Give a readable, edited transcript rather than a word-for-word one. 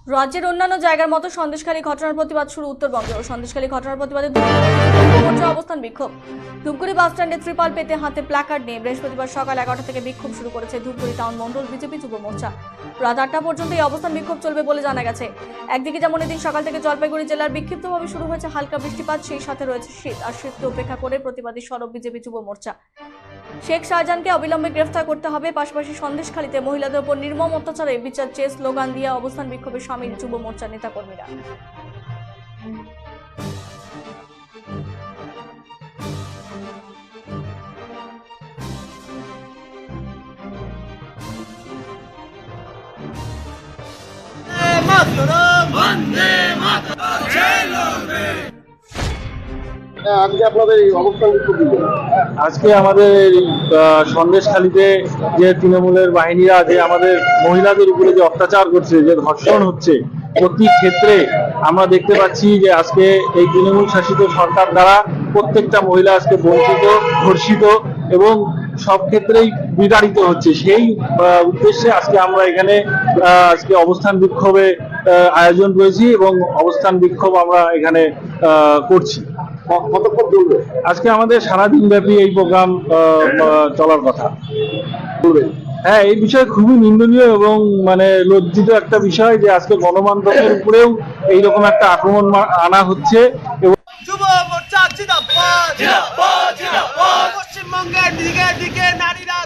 রাজ্যের অন্যান্য জায়গার মতো সন্দেশখালী ঘটনার প্রতিবাদ শুরু উত্তরবঙ্গেও। সন্দেশখালী ঘটনার প্রতিবাদে অবস্থান বিক্ষোভ। ধূপগুড়ি বাস স্ট্যান্ডে ত্রিপাল পেতে হাতে প্ল্যাকার্ড নিয়ে বৃহস্পতিবার সকাল 11টা থেকে বিক্ষোভ শুরু করেছে ধূপগুড়ি টাউন মন্ডল বিজেপি যুব মোর্চা। রাত 8টা পর্যন্ত এই অবস্থান বিক্ষোভ চলবে বলে জানা গেছে। একদিকে যেমন এদিন সকাল থেকে জলপাইগুড়ি জেলার বিক্ষিপ্তভাবে শুরু হয়েছে হালকা বৃষ্টিপাত, সেই সাথে রয়েছে শীত। আর শীতকে উপেক্ষা করে প্রতিবাদী সরব বিজেপি যুব মোর্চা। শেখ শাহজাহানকে অবিলম্বে গ্রেফতার করতে হবে, পাশাপাশি সন্দেশখালীতে মহিলাদের উপর নির্মম অত্যাচারে বিচার চেয়ে স্লোগান দিয়ে অবস্থান বিক্ষোভে সামিল যুব মোর্চার নেতাকর্মীরা। আজকে আমাদের সন্দেশখালীতে যে তৃণমূলের বাহিনীরা যে আমাদের মহিলাদের উপরে যে অত্যাচার করছে, যে ধর্ষণ হচ্ছে প্রতি ক্ষেত্রে আমরা দেখতে পাচ্ছি যে আজকে এই তৃণমূল শাসিত সরকার দ্বারা প্রত্যেকটা মহিলা আজকে বঞ্চিত, ধর্ষিত এবং সব ক্ষেত্রেই বিতাড়িত হচ্ছে। সেই উদ্দেশ্যে আজকে আমরা এখানে আজকে অবস্থান বিক্ষোভে আয়োজন করেছি এবং অবস্থান বিক্ষোভ আমরা এখানে করছি। কতক্ষণ চলবে? আজকে আমাদের সারাদিন ব্যাপী এই প্রোগ্রাম চলার কথা। হ্যাঁ, এই বিষয়ে খুবই নিন্দনীয় এবং লজ্জিত একটা বিষয় যে আজকে গণমাধ্যমের উপরেও এইরকম একটা আক্রমণ আনা হচ্ছে। এবং যুব মোর্চা জিন্দাবাদ, জিন্দাবাদ, জিন্দাবাদ। পশ্চিমবঙ্গের দিকে দিকে নারীরা